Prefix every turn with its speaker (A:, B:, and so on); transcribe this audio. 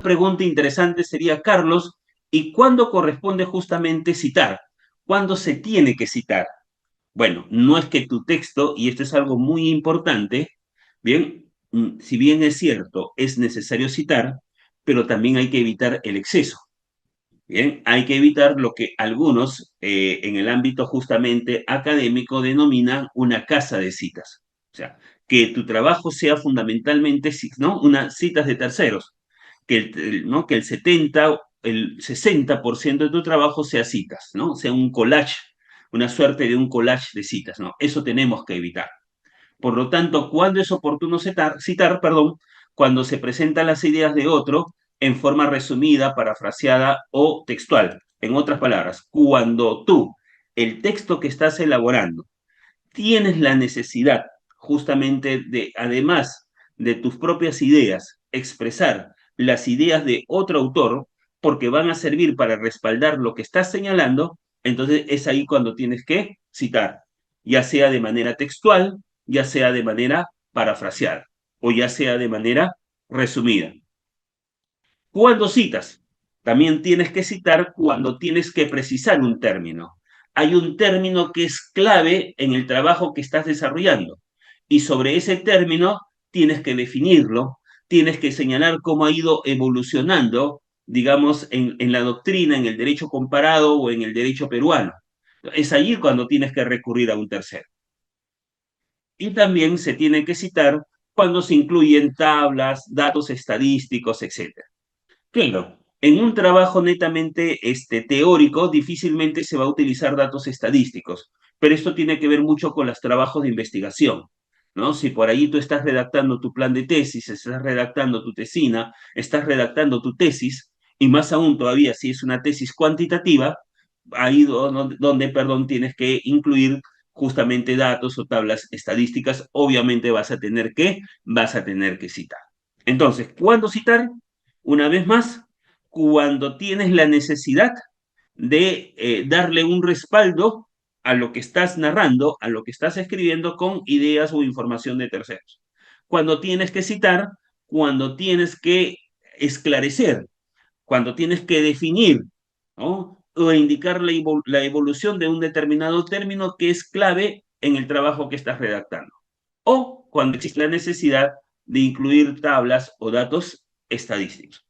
A: pregunta interesante sería, Carlos, ¿y cuándo corresponde justamente citar? ¿Cuándo se tiene que citar? Bueno, no es que tu texto, y esto es algo muy importante, bien, si bien es cierto, es necesario citar, pero también hay que evitar el exceso. Bien, hay que evitar lo que algunos en el ámbito justamente académico denominan una casa de citas. O sea, que tu trabajo sea fundamentalmente, ¿no? Unas citas de terceros, ¿no? Que el 70, el 60% de tu trabajo sea citas, ¿no? Sea un collage, una suerte de un collage de citas, ¿no? Eso tenemos que evitar. Por lo tanto, ¿cuándo es oportuno citar, perdón, cuando se presentan las ideas de otro en forma resumida, parafraseada o textual? En otras palabras, cuando tú, el texto que estás elaborando, tienes la necesidad justamente de, además de tus propias ideas, expresar las ideas de otro autor, porque van a servir para respaldar lo que estás señalando, entonces es ahí cuando tienes que citar, ya sea de manera textual, ya sea de manera parafraseada o ya sea de manera resumida. ¿Cuándo citas? También tienes que citar cuando tienes que precisar un término. Hay un término que es clave en el trabajo que estás desarrollando y sobre ese término tienes que definirlo, tienes que señalar cómo ha ido evolucionando, digamos, en la doctrina, en el derecho comparado o en el derecho peruano. Es allí cuando tienes que recurrir a un tercero. Y también se tiene que citar cuando se incluyen tablas, datos estadísticos, etc. Claro, en un trabajo netamente teórico difícilmente se va a utilizar datos estadísticos, pero esto tiene que ver mucho con los trabajos de investigación, ¿no? Si por ahí tú estás redactando tu plan de tesis, estás redactando tu tesina, estás redactando tu tesis, y más aún todavía si es una tesis cuantitativa, ahí perdón, tienes que incluir justamente datos o tablas estadísticas, obviamente vas a tener que citar. Entonces, ¿cuándo citar? Una vez más, cuando tienes la necesidad de darle un respaldo a lo que estás narrando, a lo que estás escribiendo con ideas o información de terceros. Cuando tienes que citar, cuando tienes que esclarecer, cuando tienes que definir, ¿no? O indicar la evolución de un determinado término que es clave en el trabajo que estás redactando. O cuando existe la necesidad de incluir tablas o datos estadísticos.